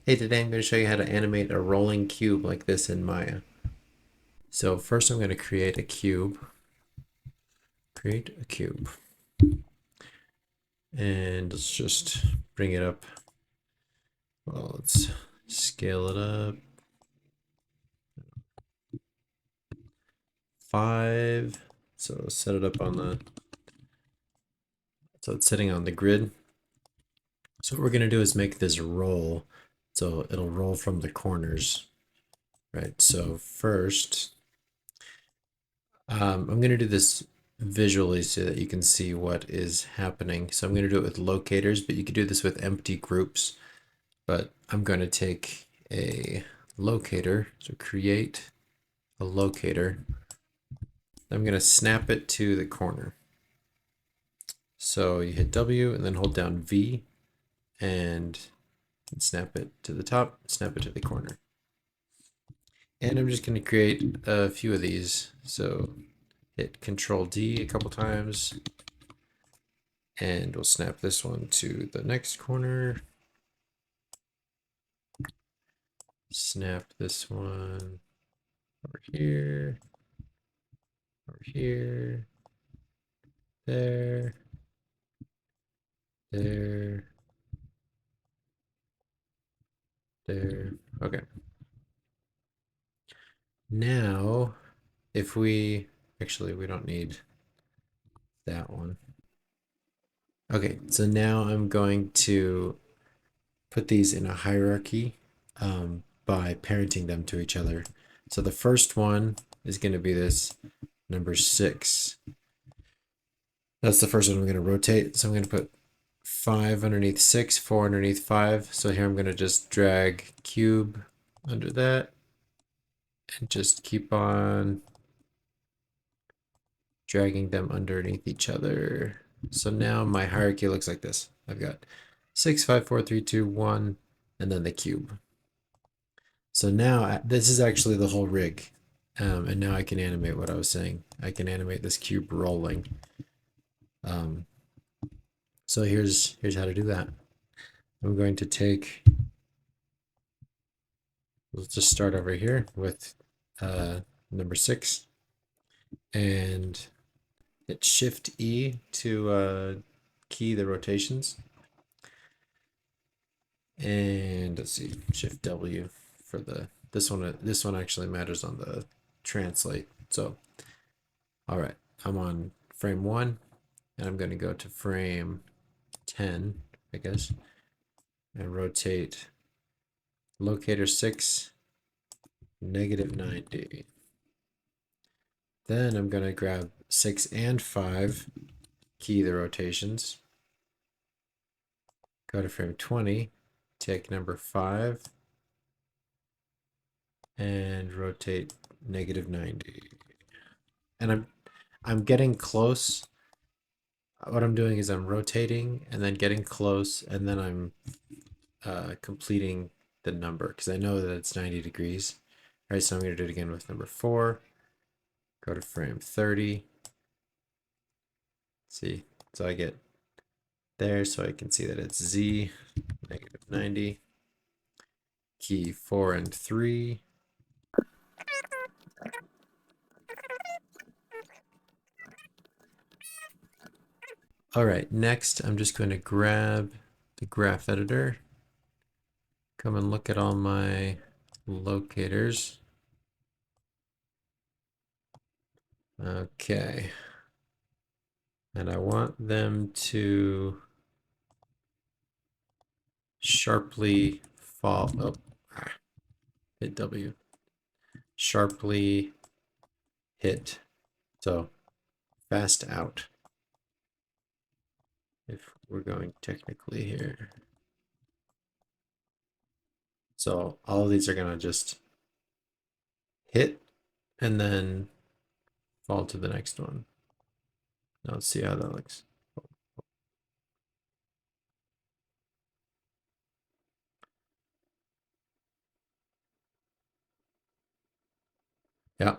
Hey, today I'm going to show you how to animate a rolling cube like this in Maya. So first I'm going to create a cube. Create a cube. And let's just bring it up. Well, let's scale it up. 5. So set it up on the, so it's sitting on the grid. So what we're going to do is make this roll. So it'll roll from the corners, right? So first, I'm going to do this visually so that you can see what is happening. So I'm going to do it with locators, but you could do this with empty groups. But I'm going to take a locator, so create a locator. I'm going to snap it to the corner. So you hit W and then hold down V and snap it to the top, snap it to the corner. And I'm just going to create a few of these. So hit Control D a couple times, and we'll snap this one to the next corner. Snap this one over here, there, there, there. Okay. Now, if we actually, we don't need that one. Okay, so now I'm going to put these in a hierarchy by parenting them to each other. So the first one is going to be this number 6. That's the first one I'm going to rotate. So I'm going to put 5 underneath 6, 4 underneath 5. So here I'm going to just drag cube under that and just keep on dragging them underneath each other. So now my hierarchy looks like this. I've got 6, 5, 4, 3, 2, 1, and then the cube. So now this is actually the whole rig. And now I can animate what I was saying. I can animate this cube rolling. So here's how to do that. I'm going to take, let's just start over here with number 6 and hit Shift E to key the rotations. And let's see, Shift W for the this one actually matters on the translate. So all right, I'm on frame 1 and I'm going to go to frame 10, I guess, and rotate locator 6 -90. Then I'm going to grab 6 and 5, key the rotations, go to frame 20, take number 5 and rotate -90. And I'm getting close. What I'm doing is I'm rotating and then getting close, and then I'm completing the number because I know that it's 90 degrees. All right, so I'm going to do it again with number 4. Go to frame 30. See, so I get there, so I can see that it's Z -90. Key 4 and 3. All right, next I'm just going to grab the graph editor, come and look at all my locators. Okay. And I want them to sharply fall. Oh, hit W. Sharply hit. So fast out. If we're going technically here. So all of these are going to just hit and then fall to the next one. Now let's see how that looks. Yeah,